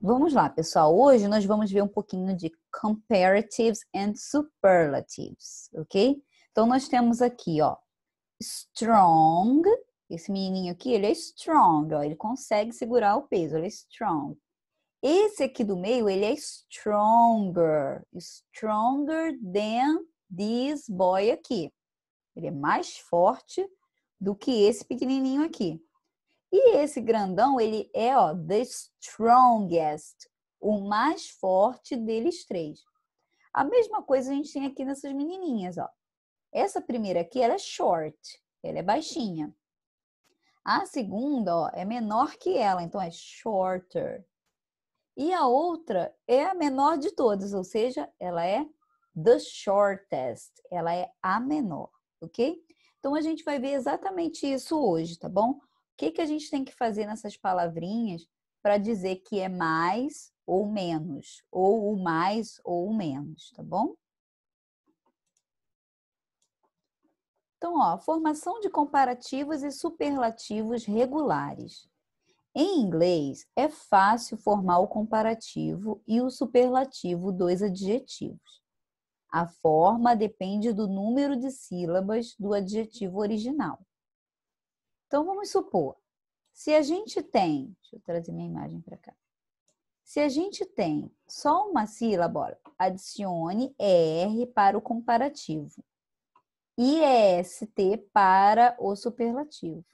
Vamos lá, pessoal. Hoje nós vamos ver um pouquinho de comparatives and superlatives, ok? Então, nós temos aqui, ó, strong. Esse menininho aqui, ele é strong, ó, ele consegue segurar o peso, ele é strong. Esse aqui do meio, ele é stronger. Stronger than this boy aqui. Ele é mais forte do que esse pequenininho aqui. E esse grandão, ele é, ó, the strongest, o mais forte deles três. A mesma coisa a gente tem aqui nessas menininhas, ó. Essa primeira aqui, ela é short, ela é baixinha. A segunda, ó, é menor que ela, então é shorter. E a outra é a menor de todas, ou seja, ela é the shortest, ela é a menor, ok? Então, a gente vai ver exatamente isso hoje, tá bom? O que a gente tem que fazer nessas palavrinhas para dizer que é mais ou menos, ou o mais ou o menos, tá bom? Então, ó, formação de comparativos e superlativos regulares. Em inglês, é fácil formar o comparativo e o superlativo dos adjetivos. A forma depende do número de sílabas do adjetivo original. Então, vamos supor, se a gente tem... Deixa eu trazer minha imagem para cá. Se a gente tem só uma sílaba, adicione ER para o comparativo e EST para o superlativo.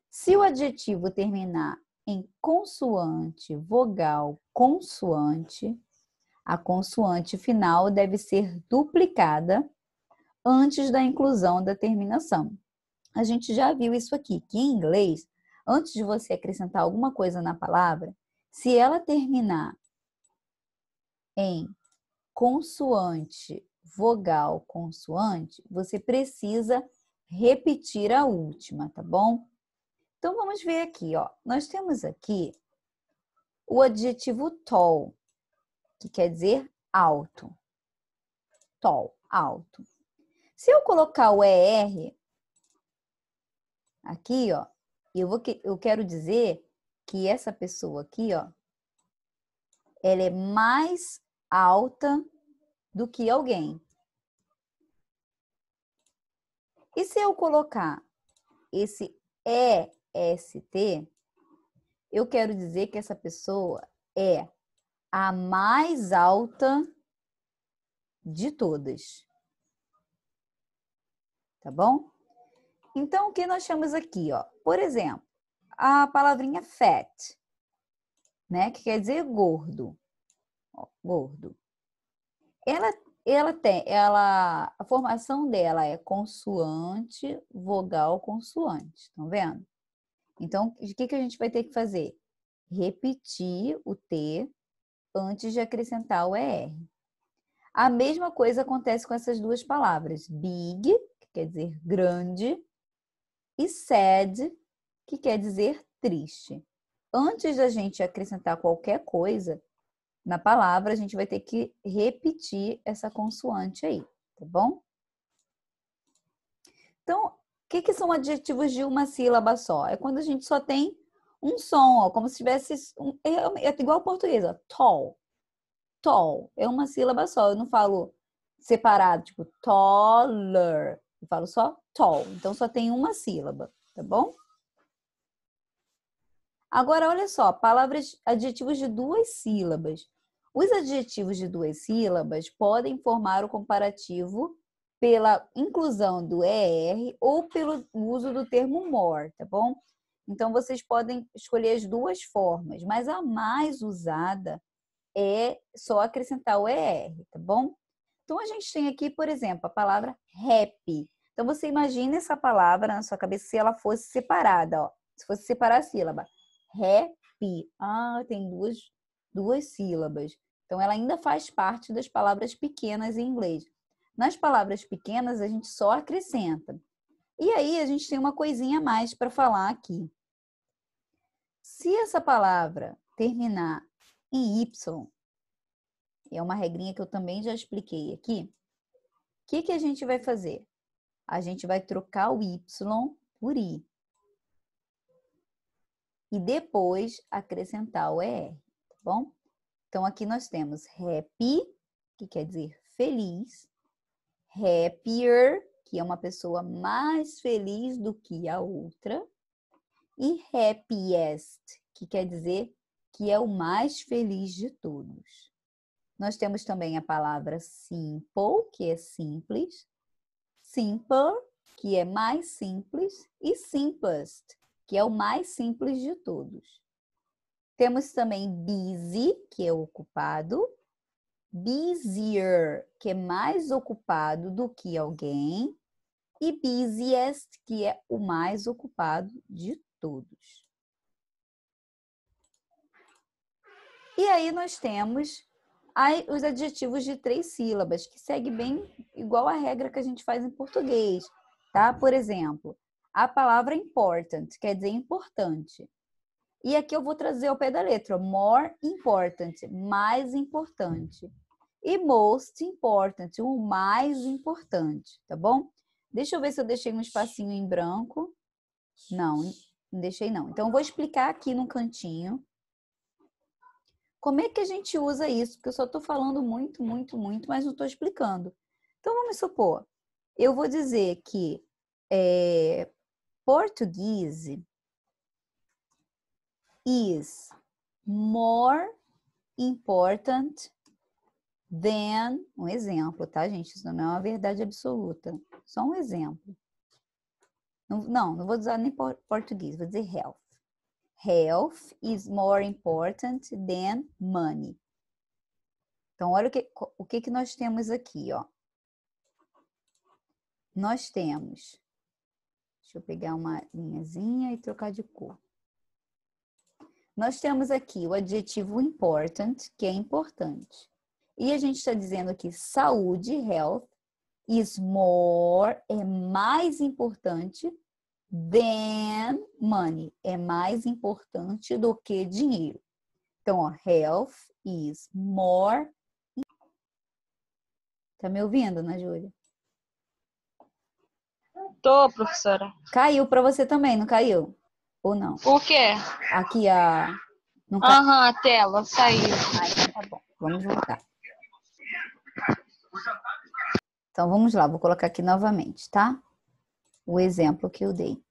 Se o adjetivo terminar em consoante, vogal, consoante, a consoante final deve ser duplicada antes da inclusão da terminação. A gente já viu isso aqui, que em inglês, antes de você acrescentar alguma coisa na palavra, se ela terminar em consoante, vogal, consoante, você precisa repetir a última, tá bom? Então, vamos ver aqui, ó. Nós temos aqui o adjetivo tall, que quer dizer alto. Tall, alto. Se eu colocar o ER aqui, ó, eu quero dizer que essa pessoa aqui, ó, ela é mais alta do que alguém. E se eu colocar esse EST, eu quero dizer que essa pessoa é a mais alta de todas. Tá bom? Então, o que nós temos aqui, ó? Por exemplo, a palavrinha fat, né? Que quer dizer gordo. Ó, gordo. A formação dela é consoante, vogal, consoante. Estão vendo? Então, o que a gente vai ter que fazer? Repetir o T antes de acrescentar o ER. A mesma coisa acontece com essas duas palavras. Big, que quer dizer grande, e sad, que quer dizer triste. Antes da gente acrescentar qualquer coisa na palavra, a gente vai ter que repetir essa consoante aí, tá bom? Então, o que são adjetivos de uma sílaba só? É quando a gente só tem um som, ó, como se tivesse... É igual ao português, ó, tall. Tall é uma sílaba só. Eu não falo separado, tipo taller. Eu falo só tall. Então, só tem uma sílaba, tá bom? Agora, olha só, adjetivos de duas sílabas. Os adjetivos de duas sílabas podem formar o comparativo pela inclusão do ER ou pelo uso do termo more, tá bom? Então, vocês podem escolher as duas formas, mas a mais usada é só acrescentar o ER, tá bom? Então, a gente tem aqui, por exemplo, a palavra happy. Então, você imagina essa palavra na sua cabeça se ela fosse separada, ó. Se fosse separar a sílaba. Happy. Ah, tem duas sílabas. Então, ela ainda faz parte das palavras pequenas em inglês. Nas palavras pequenas, a gente só acrescenta. E aí, a gente tem uma coisinha a mais para falar aqui. Se essa palavra terminar em Y, é uma regrinha que eu também já expliquei aqui, o que a gente vai fazer? A gente vai trocar o Y por I. E depois acrescentar o ER, tá bom? Então, aqui nós temos happy, que quer dizer feliz, happier, que é uma pessoa mais feliz do que a outra, e happiest, que quer dizer que é o mais feliz de todos. Nós temos também a palavra simple, que é simples, simple, que é mais simples, e simplest, que é o mais simples de todos. Temos também busy, que é ocupado, busier, que é mais ocupado do que alguém, e busiest, que é o mais ocupado de todos. E aí nós temos os adjetivos de 3 sílabas, que segue bem igual a regra que a gente faz em português, tá? Por exemplo, a palavra important, quer dizer importante. E aqui eu vou trazer ao pé da letra, more important, mais importante. E most important, o mais importante, tá bom? Deixa eu ver se eu deixei um espacinho em branco. Não, não deixei não. Então, eu vou explicar aqui no cantinho como é que a gente usa isso, porque eu só estou falando muito, mas não estou explicando. Então, vamos supor, eu vou dizer que português is more important than, um exemplo, tá, gente? Isso não é uma verdade absoluta, só um exemplo. Não vou usar nem português, vou dizer health. Health is more important than money. Então, olha o que nós temos aqui, ó. Nós temos, deixa eu pegar uma linhazinha e trocar de cor. Nós temos aqui o adjetivo important, que é importante. E a gente está dizendo aqui saúde, health, is more, é mais importante than money, é mais importante do que dinheiro. Então, ó, health is more. Tá me ouvindo, Ana Júlia? Tô, professora. Caiu para você também, não caiu? Ou não? O quê? Aqui a... Não caiu. Aham, a tela saiu. Então tá bom, vamos voltar. Então, vamos lá, vou colocar aqui novamente, tá? O exemplo que eu dei.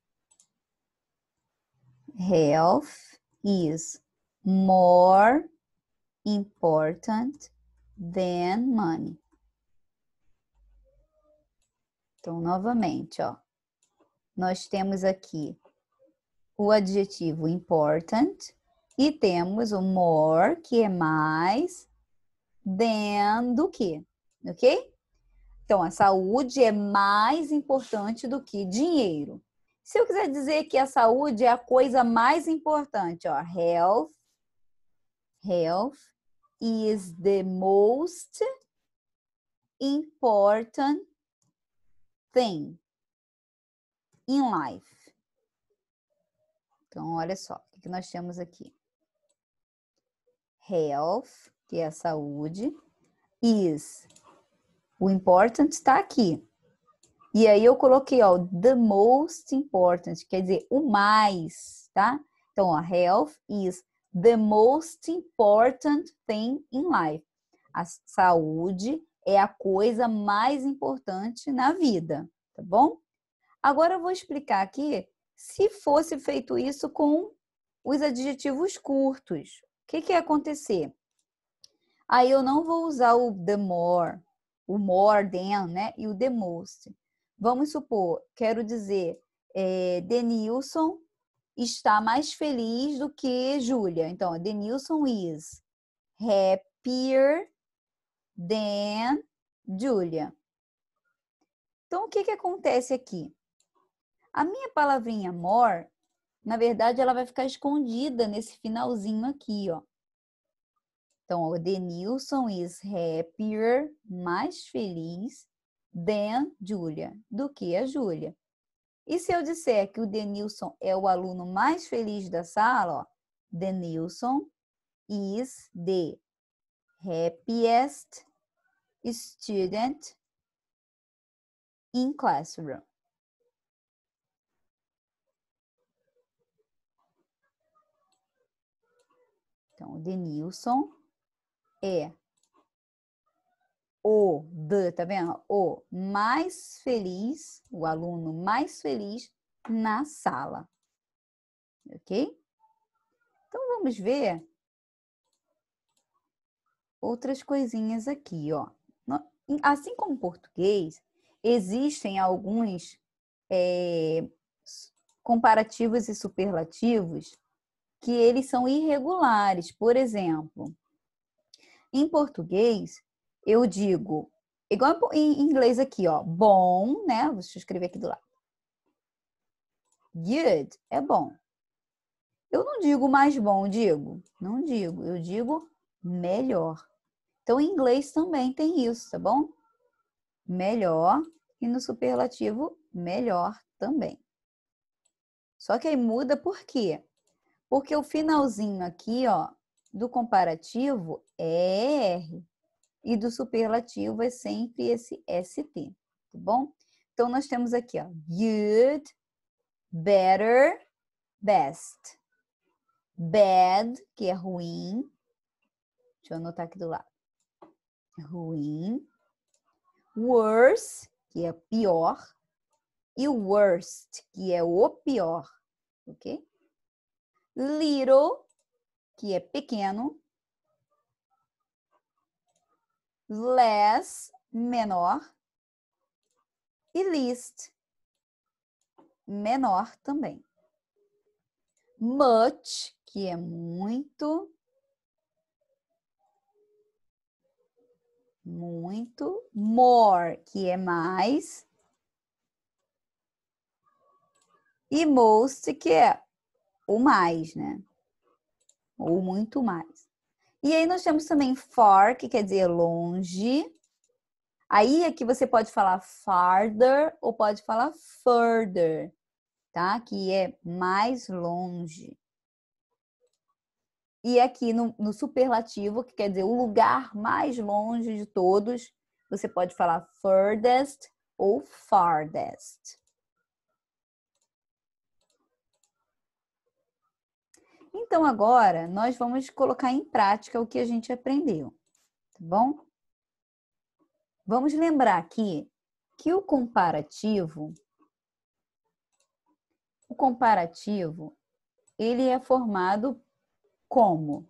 Health is more important than money. Então, novamente, ó. Nós temos aqui o adjetivo important e temos o more, que é mais, than do que, ok? Então, a saúde é mais importante do que dinheiro. Se eu quiser dizer que a saúde é a coisa mais importante, ó, health is the most important thing in life. Então, olha só, o que nós temos aqui? Health, que é a saúde, is. O important está aqui. E aí eu coloquei, ó, the most important, quer dizer, o mais, tá? Então, ó, health is the most important thing in life. A saúde é a coisa mais importante na vida, tá bom? Agora eu vou explicar aqui se fosse feito isso com os adjetivos curtos. O que ia acontecer? Aí eu não vou usar o the more, o more than, né? E o the most. Vamos supor, quero dizer, Denilson está mais feliz do que Júlia. Então, Denilson is happier than Julia. Então, o que acontece aqui? A minha palavrinha more, na verdade, ela vai ficar escondida nesse finalzinho aqui, ó. Então, o Denilson is happier, mais feliz, than Julia, do que a Júlia. E se eu disser que o Denilson é o aluno mais feliz da sala, ó, Denilson is the happiest student in classroom. Então, o Denilson é tá vendo? O mais feliz, o aluno mais feliz na sala. Ok? Então, vamos ver outras coisinhas aqui, ó. Assim como o português, existem alguns comparativos e superlativos que eles são irregulares. Por exemplo, em português, eu digo, igual em inglês aqui, ó, bom, né? Deixa eu escrever aqui do lado. Good é bom. Eu não digo mais bom, não digo, eu digo melhor. Então, em inglês também tem isso, tá bom? Melhor e no superlativo, melhor também. Só que aí muda por quê? Porque o finalzinho aqui, ó, do comparativo é R e do superlativo é sempre esse ST, tá bom? Então, nós temos aqui, ó, good, better, best. Bad, que é ruim. Deixa eu anotar aqui do lado. Ruim. Worse, que é pior. E worst, que é o pior, ok? Little, que é pequeno. Less, menor. E least, menor também. Much, que é muito. Muito. More, que é mais. E most, que é o mais, né? Ou muito mais. E aí nós temos também far, que quer dizer longe. Aí aqui você pode falar farther ou pode falar further, tá? Que é mais longe. E aqui no superlativo, que quer dizer o lugar mais longe de todos, você pode falar furthest ou farthest. Então, agora, nós vamos colocar em prática o que a gente aprendeu, tá bom? Vamos lembrar aqui que o comparativo, ele é formado como?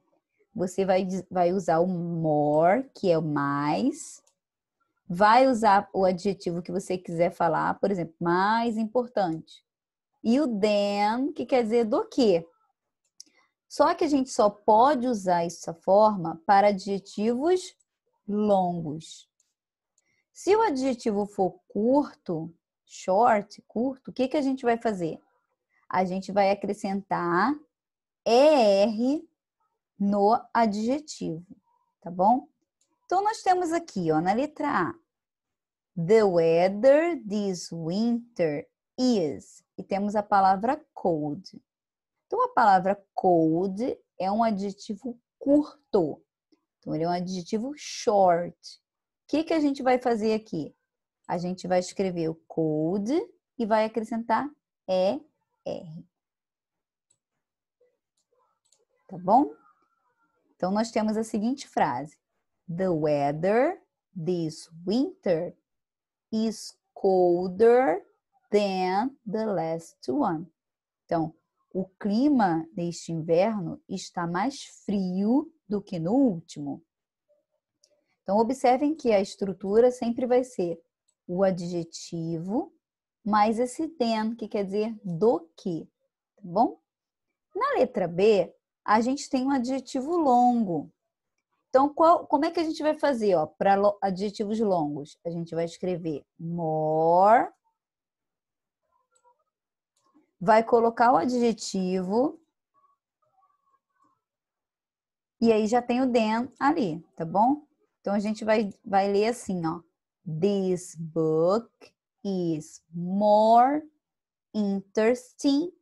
Você vai usar o more, que é o mais, vai usar o adjetivo que você quiser falar, por exemplo, mais importante. E o than, que quer dizer do quê? Só que a gente só pode usar essa forma para adjetivos longos. Se o adjetivo for curto, short, curto, o que a gente vai fazer? A gente vai acrescentar ER no adjetivo, tá bom? Então, nós temos aqui, ó, na letra A, the weather this winter is. E temos a palavra cold. Então, a palavra cold é um adjetivo curto. Então, ele é um adjetivo short. O que a gente vai fazer aqui? A gente vai escrever o cold e vai acrescentar ER. Tá bom? Então, nós temos a seguinte frase. The weather this winter is colder than the last one. Então, o clima neste inverno está mais frio do que no último. Então, observem que a estrutura sempre vai ser o adjetivo mais esse than, que quer dizer do que, tá bom? Na letra B, a gente tem um adjetivo longo. Então, como é que a gente vai fazer para adjetivos longos? A gente vai escrever more, vai colocar o adjetivo e aí já tem o than ali, tá bom? Então, a gente vai ler assim, ó. This book is more interesting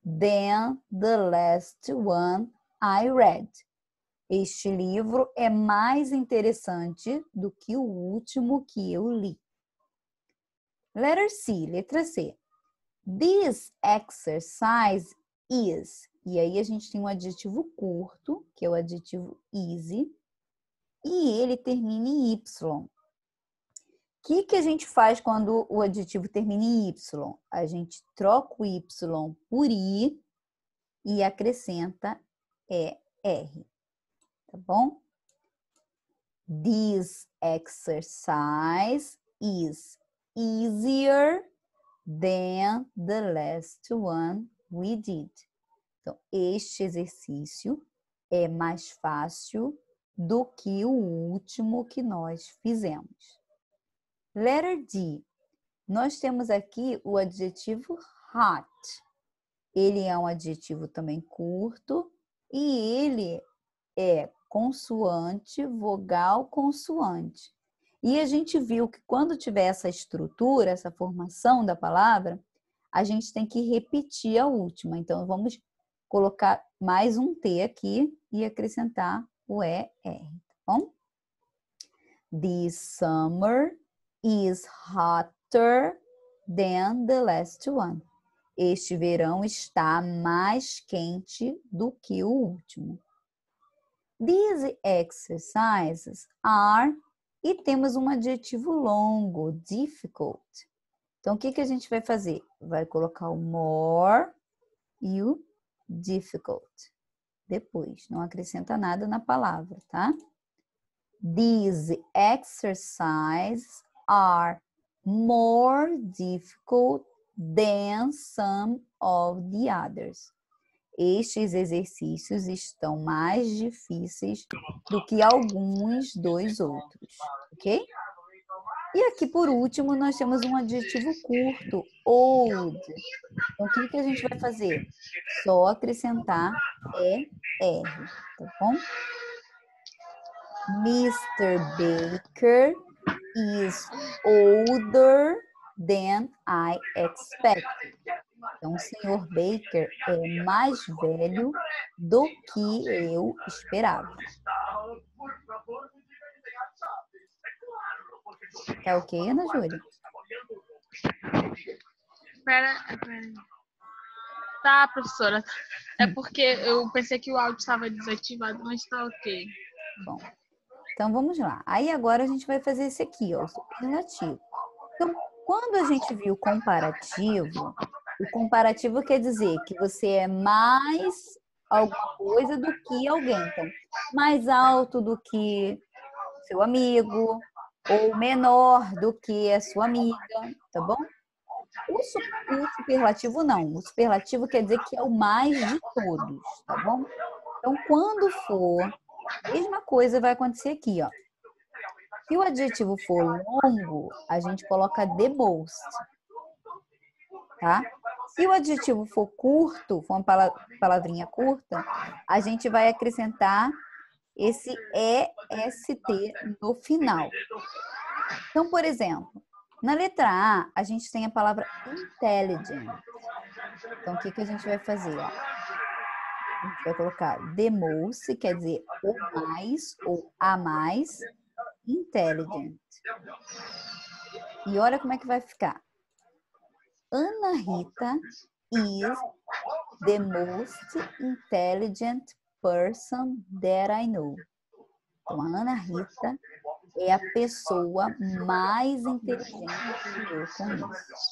than the last one I read. Este livro é mais interessante do que o último que eu li. Letter C, letra C. This exercise is. E aí a gente tem um adjetivo curto, que é o adjetivo easy, e ele termina em Y. O que a gente faz quando o adjetivo termina em Y? A gente troca o Y por I e acrescenta ER, tá bom? This exercise is easier than the last one we did. Então, este exercício é mais fácil do que o último que nós fizemos. Letter D. Nós temos aqui o adjetivo hot. Ele é um adjetivo também curto e ele é consoante, vogal, consoante. E a gente viu que quando tiver essa estrutura, essa formação da palavra, a gente tem que repetir a última. Então, vamos colocar mais um T aqui e acrescentar o ER, tá bom? This summer is hotter than the last one. Este verão está mais quente do que o último. These exercises are, e temos um adjetivo longo, difficult. Então, o que a gente vai fazer? Vai colocar o more e o difficult depois. Não acrescenta nada na palavra, tá? These exercises are more difficult than some of the others. Estes exercícios estão mais difíceis do que alguns dos outros, ok? E aqui, por último, nós temos um adjetivo curto, old. Então, o que a gente vai fazer? Só acrescentar ER, tá bom? Mr. Baker is older than I expected. Então, o Sr. Baker é mais velho do que eu esperava. Tá ok, Ana Júlia? Pera. Tá, professora. É porque eu pensei que o áudio estava desativado, mas tá ok. Bom, então vamos lá. Aí agora a gente vai fazer esse aqui, ó, o superlativo. Então, quando a gente viu o comparativo quer dizer que você é mais alguma coisa do que alguém. Então, mais alto do que seu amigo, ou menor do que a sua amiga, tá bom? O superlativo não. O superlativo quer dizer que é o mais de todos, tá bom? Então, quando for, a mesma coisa vai acontecer aqui, ó. Se o adjetivo for longo, a gente coloca the most, tá? Se o adjetivo for curto, for uma palavrinha curta, a gente vai acrescentar esse EST no final. Então, por exemplo, na letra A, a gente tem a palavra intelligent. Então, o que a gente vai fazer? Ó? A gente vai colocar the most, quer dizer o mais ou a mais, intelligent. E olha como é que vai ficar. Ana Rita is the most intelligent person that I know. Então, a Ana Rita é a pessoa mais inteligente que eu conheço.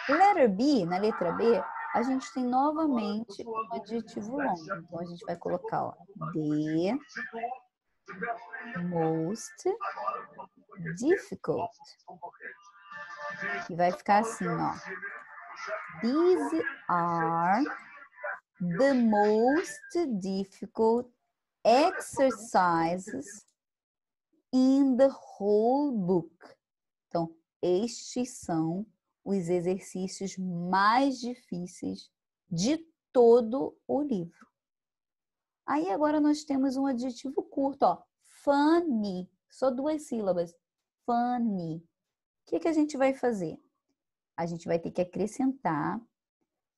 Letter B, na letra B, a gente tem novamente um adjetivo longo. Então, a gente vai colocar, ó, the most difficult. E vai ficar assim, ó. These are the most difficult exercises in the whole book. Então, estes são os exercícios mais difíceis de todo o livro. Aí agora nós temos um adjetivo curto, ó. Funny. Só 2 sílabas. Funny. O que a gente vai fazer? A gente vai ter que acrescentar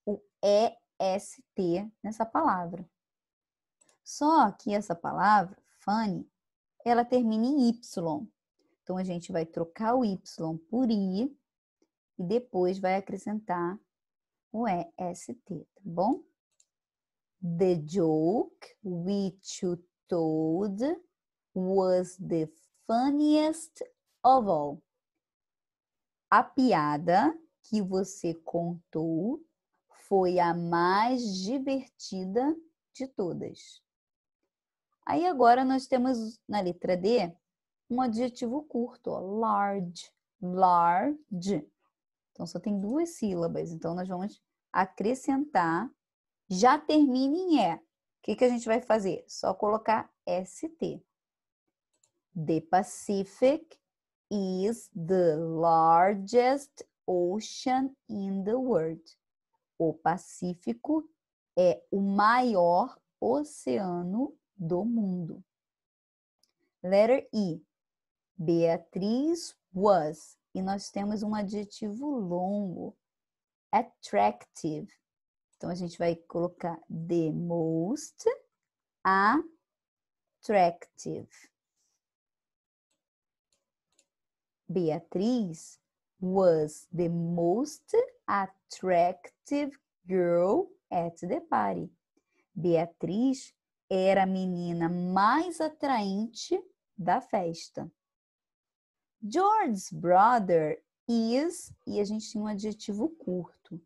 o EST nessa palavra. Só que essa palavra, funny, ela termina em Y. Então, a gente vai trocar o Y por I e depois vai acrescentar o EST, tá bom? The joke which you told was the funniest of all. A piada que você contou foi a mais divertida de todas. Aí agora nós temos na letra D um adjetivo curto, ó, large, large. Então só tem 2 sílabas, então nós vamos acrescentar, já termina em E. O que a gente vai fazer? Só colocar ST. The Pacific is the largest ocean in the world. O Pacífico é o maior oceano do mundo. Letter E. Beatriz was. E nós temos um adjetivo longo. Attractive. Então, a gente vai colocar the most attractive. Beatriz was the most attractive girl at the party. Beatriz era a menina mais atraente da festa. George's brother is, e a gente tem um adjetivo curto.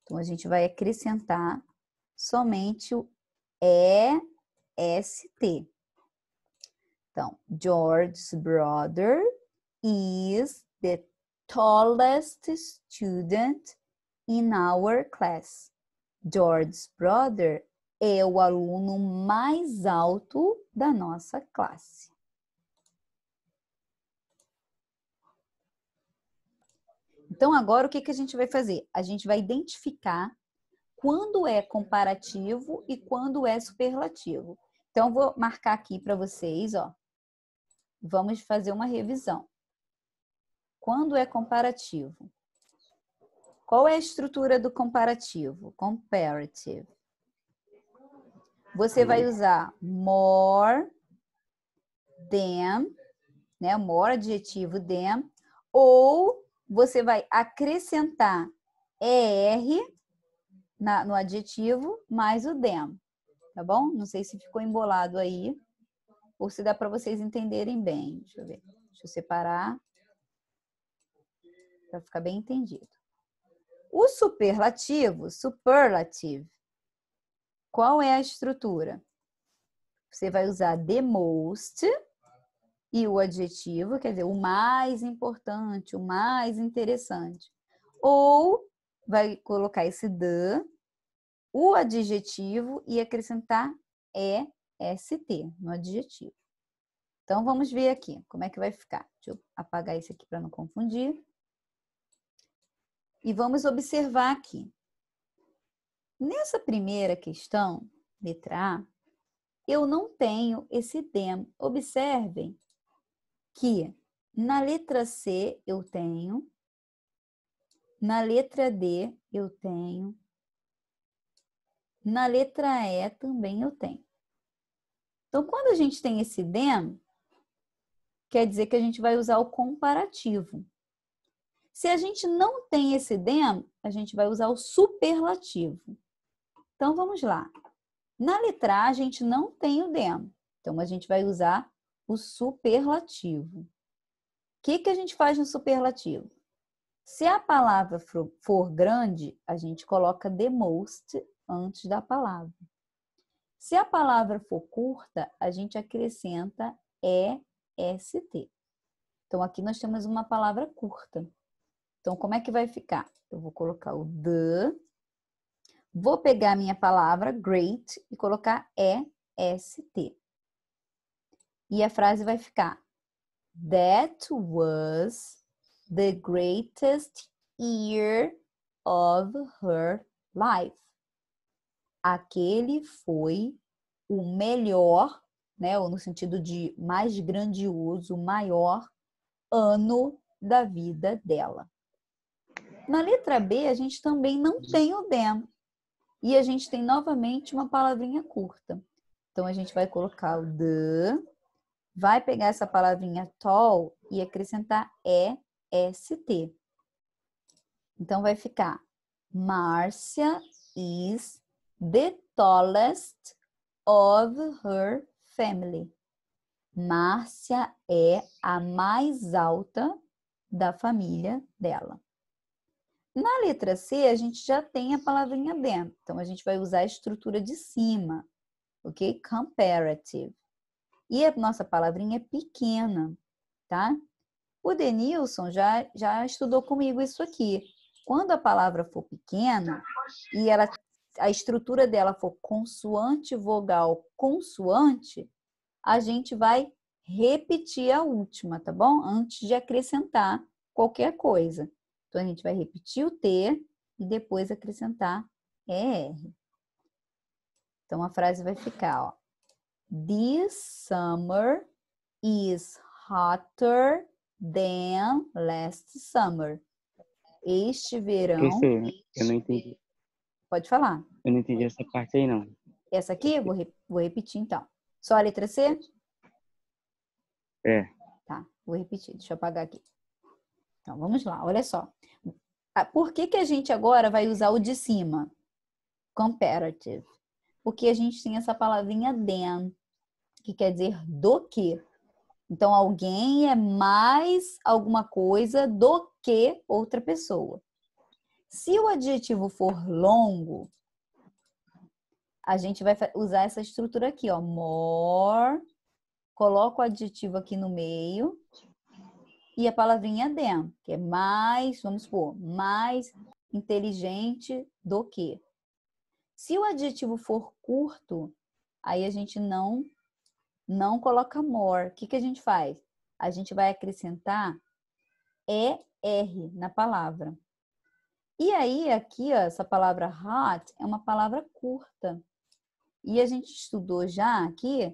Então, a gente vai acrescentar somente o EST. Então, George's brother is the tallest student in our class. George's brother é o aluno mais alto da nossa classe. Então, agora o que a gente vai fazer? A gente vai identificar quando é comparativo e quando é superlativo. Então, vou marcar aqui para vocês, ó. Vamos fazer uma revisão. Quando é comparativo? Qual é a estrutura do comparativo? Comparative. Você vai usar more than, né? More, adjetivo than, ou você vai acrescentar ER no adjetivo mais o than, tá bom? Não sei se ficou embolado aí, ou se dá para vocês entenderem bem. Deixa eu ver. Deixa eu separar para ficar bem entendido. O superlativo, superlative, qual é a estrutura? Você vai usar the most e o adjetivo, quer dizer, o mais importante, o mais interessante. Ou vai colocar esse the, o adjetivo e acrescentar EST no adjetivo. Então, vamos ver aqui como é que vai ficar. Deixa eu apagar isso aqui para não confundir. E vamos observar aqui. Nessa primeira questão, letra A, eu não tenho esse them. Observem que na letra C eu tenho, na letra D eu tenho, na letra E também eu tenho. Então, quando a gente tem esse them, quer dizer que a gente vai usar o comparativo. Se a gente não tem esse them, a gente vai usar o superlativo. Então, vamos lá. Na letra A, a gente não tem o them. Então, a gente vai usar o superlativo. O que a gente faz no superlativo? Se a palavra for grande, a gente coloca the most antes da palavra. Se a palavra for curta, a gente acrescenta EST. Então, aqui nós temos uma palavra curta. Então, como é que vai ficar? Eu vou colocar o the, vou pegar a minha palavra great e colocar EST. E a frase vai ficar: That was the greatest year of her life. Aquele foi o melhor, né, ou no sentido de mais grandioso, maior ano da vida dela. Na letra B, a gente também não tem o them. E a gente tem novamente uma palavrinha curta. Então, a gente vai colocar o the, vai pegar essa palavrinha tall e acrescentar EST. Então, vai ficar Márcia is the tallest of her family. Márcia é a mais alta da família dela. Na letra C, a gente já tem a palavrinha than. Então, a gente vai usar a estrutura de cima, ok? Comparative. E a nossa palavrinha é pequena, tá? O Denilson já estudou comigo isso aqui. Quando a palavra for pequena e a estrutura dela for consoante, vogal, consoante, a gente vai repetir a última, tá bom? Antes de acrescentar qualquer coisa. Então, a gente vai repetir o T e depois acrescentar ER. Então, a frase vai ficar, ó. This summer is hotter than last summer. Este verão... Professor, eu não entendi. Pode falar. Eu não entendi essa parte aí, não. Essa aqui, eu vou repetir, então. Só a letra C? É. Tá, vou repetir. Deixa eu apagar aqui. Então, vamos lá. Olha só. Por que a gente agora vai usar o de cima? Comparative. Porque a gente tem essa palavrinha than, que quer dizer do que. Então, alguém é mais alguma coisa do que outra pessoa. Se o adjetivo for longo, a gente vai usar essa estrutura aqui, ó. More. Coloca o adjetivo aqui no meio. E a palavrinha than, que é mais, vamos supor, mais inteligente do que. Se o adjetivo for curto, aí a gente não coloca more. O que a gente faz? A gente vai acrescentar ER na palavra. E aí, aqui, ó, essa palavra hot é uma palavra curta. E a gente estudou já aqui,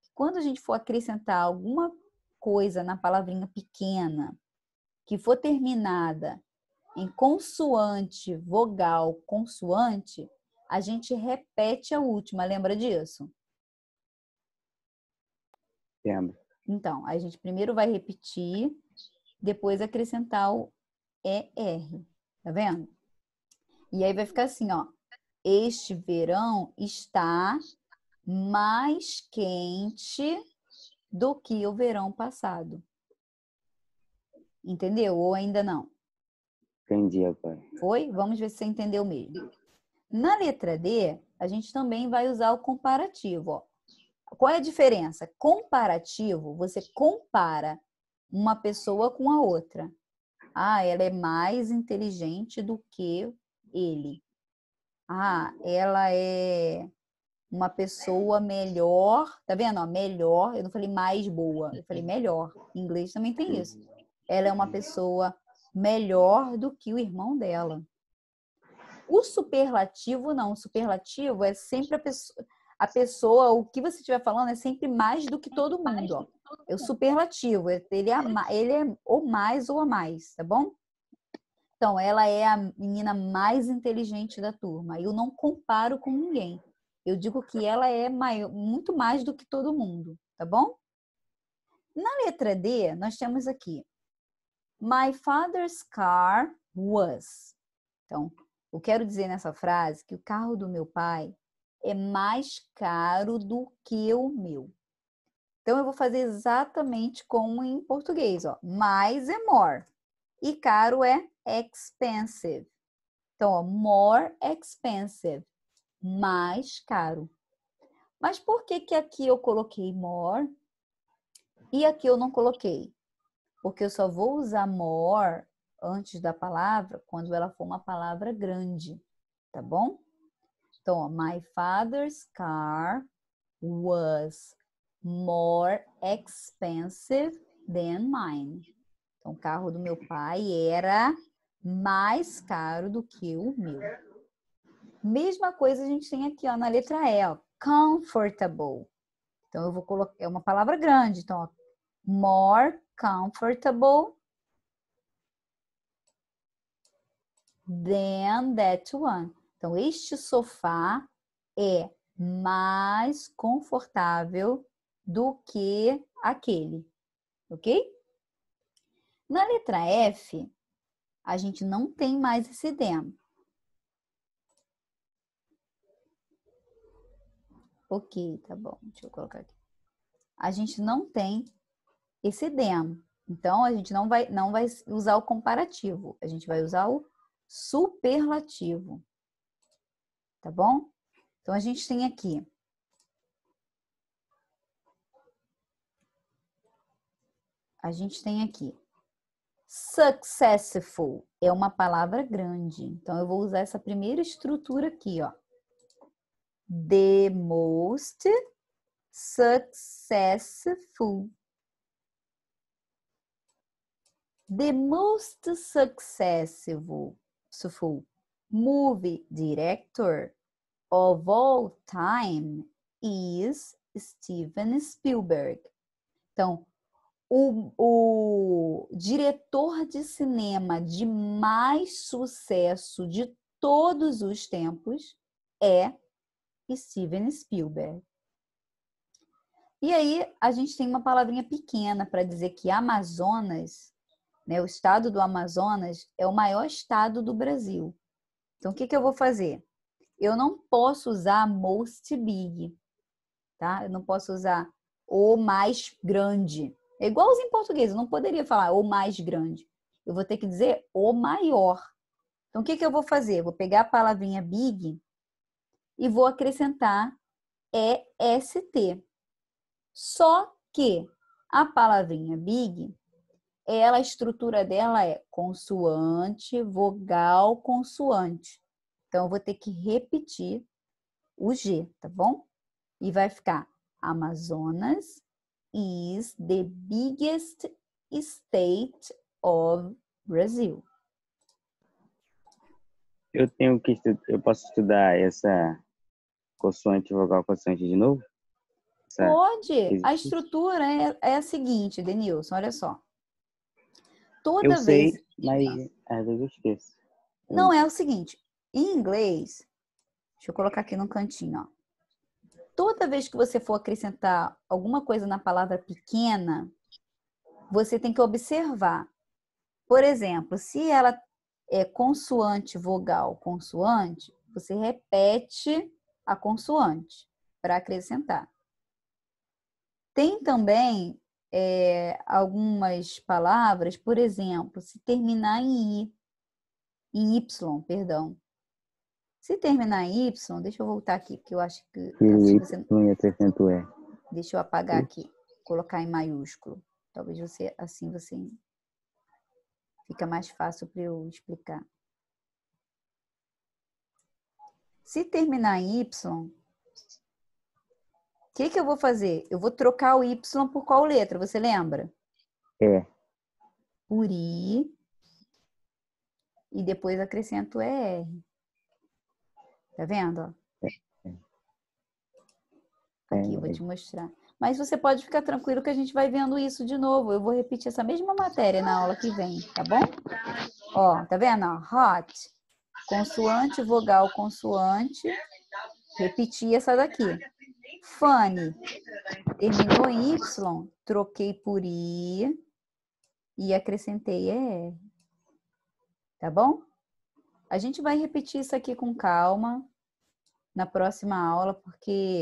que quando a gente for acrescentar alguma coisa na palavrinha pequena, que for terminada em consoante, vogal, consoante, a gente repete a última. Lembra disso? Lembro. Então, a gente primeiro vai repetir, depois acrescentar o ER. Tá vendo? E aí vai ficar assim, ó. Este verão está mais quente do que o verão passado. Entendeu? Ou ainda não? Entendi agora. Foi? Vamos ver se você entendeu mesmo. Na letra D, a gente também vai usar o comparativo. Ó. Qual é a diferença? Comparativo, você compara uma pessoa com a outra. Ah, ela é mais inteligente do que ele. Ah, ela é uma pessoa melhor. Tá vendo? Ó, melhor. Eu não falei mais boa, eu falei melhor. Em inglês também tem isso. Ela é uma pessoa melhor do que o irmão dela. O superlativo, não. O superlativo é sempre a pessoa, o que você estiver falando é sempre mais do que todo mundo. Ó. É o superlativo. Ele é ou mais ou a mais, tá bom? Então, ela é a menina mais inteligente da turma. Eu não comparo com ninguém. Eu digo que ela é muito mais do que todo mundo, tá bom? Na letra D, nós temos aqui. My father's car was. Então, eu quero dizer nessa frase que o carro do meu pai é mais caro do que o meu. Então, eu vou fazer exatamente como em português. Ó. Mais é more. E caro é expensive. Então, ó, more expensive. Mais caro. Mas por que aqui eu coloquei more e aqui eu não coloquei? Porque eu só vou usar more antes da palavra quando ela for uma palavra grande, tá bom? Então, ó, my father's car was more expensive than mine. Então, o carro do meu pai era mais caro do que o meu. Mesma coisa a gente tem aqui, ó, na letra E, ó, comfortable. Então, eu vou colocar, é uma palavra grande, então, ó, more comfortable than that one. Então, este sofá é mais confortável do que aquele, ok? Na letra F, a gente não tem mais esse than. Ok, tá bom. Deixa eu colocar aqui. A gente não tem esse them. Então, a gente não vai usar o comparativo. A gente vai usar o superlativo. Tá bom? Então, a gente tem aqui. Successful é uma palavra grande. Então, eu vou usar essa primeira estrutura aqui, ó. The most successful. The most successful movie director of all time is Steven Spielberg. Então, o diretor de cinema de mais sucesso de todos os tempos é Steven Spielberg. E aí, a gente tem uma palavrinha pequena para dizer que Amazonas, né, o estado do Amazonas, é o maior estado do Brasil. Então, o que eu vou fazer? Eu não posso usar most big, tá? Eu não posso usar o mais grande. É igualzinho em português, eu não poderia falar o mais grande. Eu vou ter que dizer o maior. Então, o que eu vou fazer? Eu vou pegar a palavrinha big e vou acrescentar EST. Só que a palavrinha big, a estrutura dela é consoante, vogal, consoante. Então, eu vou ter que repetir o G, tá bom? E vai ficar Amazonas is the biggest state of Brazil. Eu posso estudar essa consoante, vogal, consoante de novo? Pode. A estrutura é a seguinte, Denilson, olha só. Eu sei, mas às vezes eu esqueço. Não, é o seguinte. Em inglês, deixa eu colocar aqui no cantinho, ó. Toda vez que você for acrescentar alguma coisa na palavra pequena, você tem que observar. Por exemplo, se ela é consoante, vogal, consoante, você repete a consoante para acrescentar. Tem também algumas palavras, por exemplo, se terminar em Y, perdão. Se terminar em Y, deixa eu voltar aqui, porque eu acho que assim você... Deixa eu apagar aqui, colocar em maiúsculo. Talvez você fica mais fácil para eu explicar. Se terminar em Y, o que eu vou fazer? Eu vou trocar o Y por qual letra? Você lembra? Por I. E depois acrescento ER. Tá vendo? Aqui, eu vou te mostrar. Mas você pode ficar tranquilo que a gente vai vendo isso de novo. Eu vou repetir essa mesma matéria na aula que vem, tá bom? Ó, tá vendo? Hot. Consoante, vogal, consoante. Repetir essa daqui. Funny. Terminou em Y, troquei por I e acrescentei ER. Tá bom? A gente vai repetir isso aqui com calma na próxima aula, porque